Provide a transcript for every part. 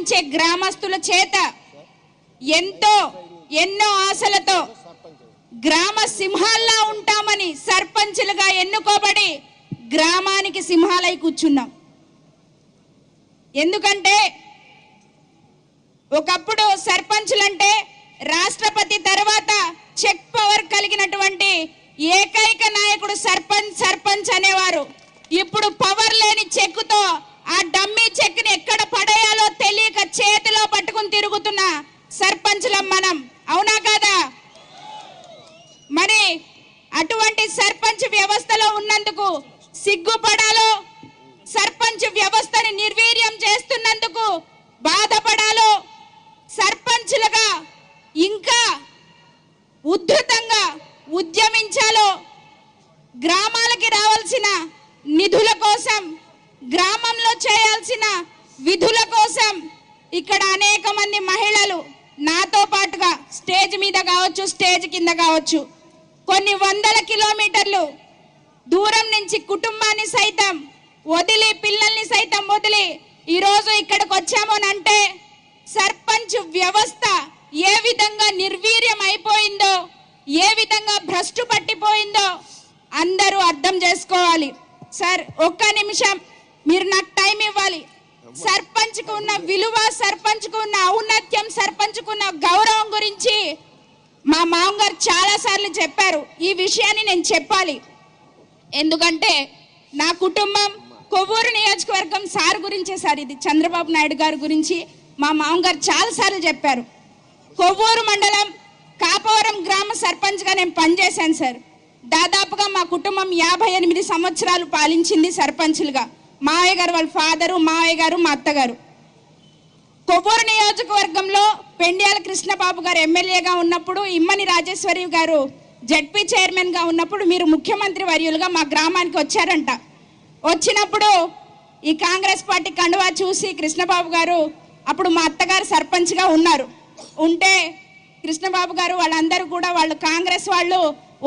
అభిమానించే గ్రామస్తుల చేత ఎన్నో ఆశలతో గ్రామ సింహాల్లా ఉంటామని సర్పంచులుగా ఎన్నుకోబడి గ్రామానికి సింహాలై కూర్చున్నాం. ఎందుకంటే ఒకప్పుడు సర్పంచులంటే రాష్ట్రపతి తర్వాత చెక్ పవర్ కలిగినటువంటి ఏకైక నాయకుడు సర్పంచ్ అనేవారు. ఇప్పుడు పవర్ లేని చెక్కుతో ఆ డమ్మీ చెక్ని ఎక్కడ పడేయాలో తెలియక చేతిలో పట్టుకుని తిరుగుతున్న సర్పంచులం మనం. అవునా కాదా? మరి అటువంటి సర్పంచ్ వ్యవస్థలో ఉన్నందుకు సిగ్గుపడాలో, సర్పంచ్ వ్యవస్థని నిర్వీర్యం చేస్తున్నందుకు బాధపడాలో, సర్పంచులుగా ఇంకా ఉద్ధృతంగా ఉద్యమించాలో, గ్రామాలకి రావాల్సిన నిధుల కోసం, గ్రామంలో చేయాల్సిన విధుల కోసం ఇక్కడ అనేక మంది మహిళలు నాతో పాటుగా స్టేజ్ మీద కావచ్చు, స్టేజ్ కింద కావచ్చు, కొన్ని వందల కిలోమీటర్లు దూరం నుంచి కుటుంబాన్ని సైతం వదిలి, పిల్లల్ని సైతం వదిలి ఈరోజు ఇక్కడికి వచ్చామోనంటే సర్పంచ్ వ్యవస్థ ఏ విధంగా నిర్వీర్యం అయిపోయిందో, ఏ విధంగా భ్రష్టు పట్టిపోయిందో అందరూ అర్థం చేసుకోవాలి. సార్ ఒక్క నిమిషం మీరు నాకు టైం ఇవ్వాలి. సర్పంచ్కు ఉన్న విలువ, సర్పంచ్కు ఉన్న ఔన్నత్యం, సర్పంచ్కు ఉన్న గౌరవం గురించి మా మామగారు చాలా సార్లు చెప్పారు. ఈ విషయాన్ని నేను చెప్పాలి. ఎందుకంటే నా కుటుంబం కొవ్వూరు నియోజకవర్గం సార్ గురించే సార్, ఇది చంద్రబాబు నాయుడు గారి గురించి మా మామగారు చాలా సార్లు చెప్పారు. కొవ్వూరు మండలం కాపవరం గ్రామ సర్పంచ్గా నేను పనిచేశాను సార్. దాదాపుగా మా కుటుంబం 58 సంవత్సరాలు పాలించింది సర్పంచులుగా. మావయ్య గారు వాళ్ళ ఫాదరు, మావయ్య గారు, మా అత్తగారు. కొవ్వూరు నియోజకవర్గంలో పెండ్యాల కృష్ణబాబు గారు ఎమ్మెల్యేగా ఉన్నప్పుడు, ఇమ్మని రాజేశ్వరి గారు జడ్పీ చైర్మన్గా ఉన్నప్పుడు మీరు ముఖ్యమంత్రి వర్యులుగా మా గ్రామానికి వచ్చారంట. వచ్చినప్పుడు ఈ కాంగ్రెస్ పార్టీ కండువా చూసి కృష్ణబాబు గారు, అప్పుడు మా అత్తగారు సర్పంచ్గా ఉన్నారు, ఉంటే కృష్ణబాబు గారు వాళ్ళందరూ కూడా వాళ్ళు కాంగ్రెస్ వాళ్ళు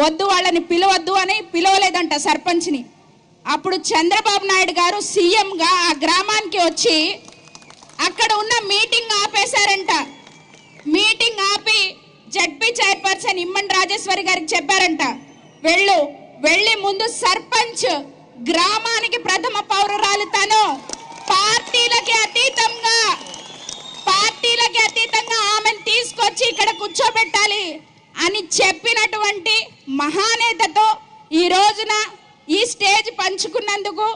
వద్దు, వాళ్ళని పిలవద్దు అని పిలవలేదంట సర్పంచ్ని. అప్పుడు చంద్రబాబు నాయుడు గారు సీఎంగా ఆ గ్రామానికి వచ్చి అక్కడ ఉన్న మీటింగ్ ఆపేశారంట. మీటింగ్ ఆపి జడ్పీ చైర్పర్సన్ ఇమ్మని రాజేశ్వరి గారికి చెప్పారంట, వెళ్ళి ముందు సర్పంచ్ గ్రామానికి ప్రథమ పౌరురాలు తను, పార్టీలకి అతీతంగా ఆమెను తీసుకొచ్చి ఇక్కడ కూర్చోబెట్టాలి అని చెప్పినటువంటి మహానేతతో ఈ రోజున ఈ స్టేజ్ పంచుకున్నందుకు,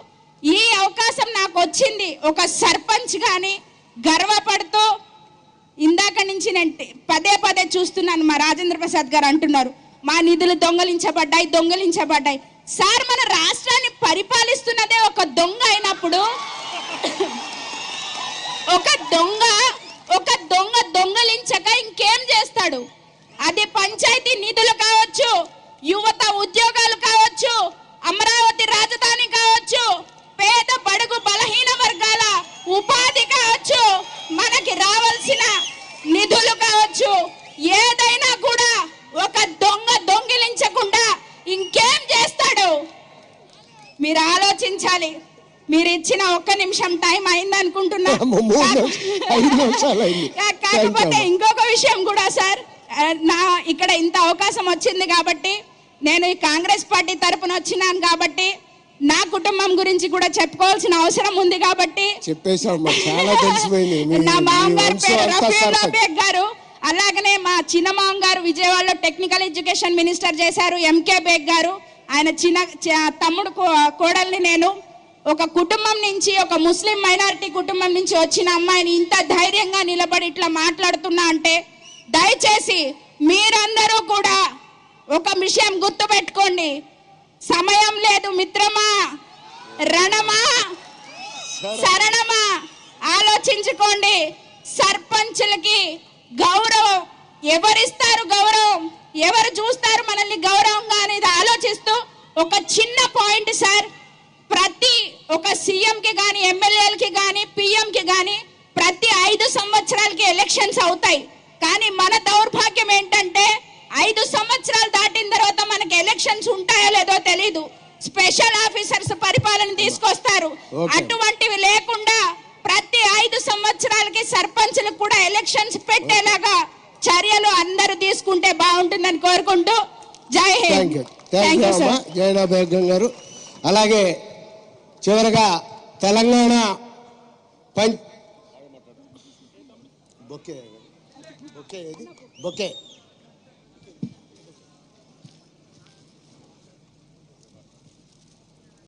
ఈ అవకాశం నాకు వచ్చింది ఒక సర్పంచ్ గాని గర్వపడుతూ. ఇందాక నుంచి నేను పదే చూస్తున్నాను, మా రాజేంద్ర ప్రసాద్ గారు అంటున్నారు మా నిధులు దొంగలించబడ్డాయి. సార్ మన రాష్ట్రాన్ని పరిపాలిస్తున్నదే ఒక దొంగ అయినప్పుడు, ఒక దొంగ దొంగలించక ఇంకేం చేస్తాడు? అది పంచాయతీ నిధులు కావచ్చు, యువత ఉద్యోగాలు కావచ్చు, అమరావతి రాజధాని కావచ్చు, పేద బడుగు బలహీన వర్గాల ఉపాధి కావచ్చు, మనకి రావాల్సిన నిధులు కావచ్చు, ఏదైనా కూడా ఒక దొంగ దొంగిలించకుండా ఇంకేం చేస్తాడు? మీరు ఆలోచించాలి. మీరు ఇచ్చిన ఒక్క నిమిషం టైం అయింది అనుకుంటున్నా. కాకపోతే ఇంకొక విషయం కూడా సార్, ఇక్కడ ఇంత అవకాశం వచ్చింది కాబట్టి, నేను ఈ కాంగ్రెస్ పార్టీ తరపున వచ్చినాను కాబట్టి నా కుటుంబం గురించి కూడా చెప్పుకోవాల్సిన అవసరం ఉంది కాబట్టి నా మామగారు పేరు రఫీఉల్లా బేగ్ గారు, అలాగనే మా చిన్న మామగారు విజయవాడలో టెక్నికల్ ఎడ్యుకేషన్ మినిస్టర్ చేశారు ఎంకే బేగ్ గారు. ఆయన తమ్ముడు కోడల్ని నేను. ఒక కుటుంబం నుంచి, ఒక ముస్లిం మైనారిటీ కుటుంబం నుంచి వచ్చిన అమ్మాయిని ఇంత ధైర్యంగా నిలబడి ఇట్లా మాట్లాడుతున్నా అంటే, దయచేసి మీరందరూ కూడా ఒక విషయం గుర్తుపెట్టుకోండి. సమయం లేదు మిత్రమా, రణమా, శరణమా, ఆలోచించుకోండి. సర్పంచులకి గౌరవం ఎవరిస్తారు? గౌరవం ఎవరు చూస్తారు మనల్ని గౌరవంగా అనేది ఆలోచిస్తూ ఒక చిన్న పాయింట్ సార్, ప్రతి ఒక సీఎంకి కానీ, ఎమ్మెల్యేలకి కానీ, పిఎంకి కానీ ప్రతి 5 సంవత్సరాలకి ఎలక్షన్స్ అవుతాయి. కానీ మన దౌర్భాగ్యం ఏంటంటే 5 సంవత్సరాలు దాటిన తర్వాత మనకి ఎలక్షన్స్ ఉంటాయో లేదో తెలీదు. స్పెషల్ ఆఫీసర్స్ పరిపాలన తీసుకొస్తారు. అటువంటివి లేకుండా ప్రతి 5 సంవత్సరాలకి సర్పంచ్లకు కూడా ఎలక్షన్స్ పెట్టేలాగా చర్యలు అందరూ తీసుకుంటే బాగుంటుందని కోరుకుంటూ జై హింద్. థ్యాంక్ యూ అమ్మా జైనా బేగం గారు. అలాగే చివరగా తెలంగాణ బొకే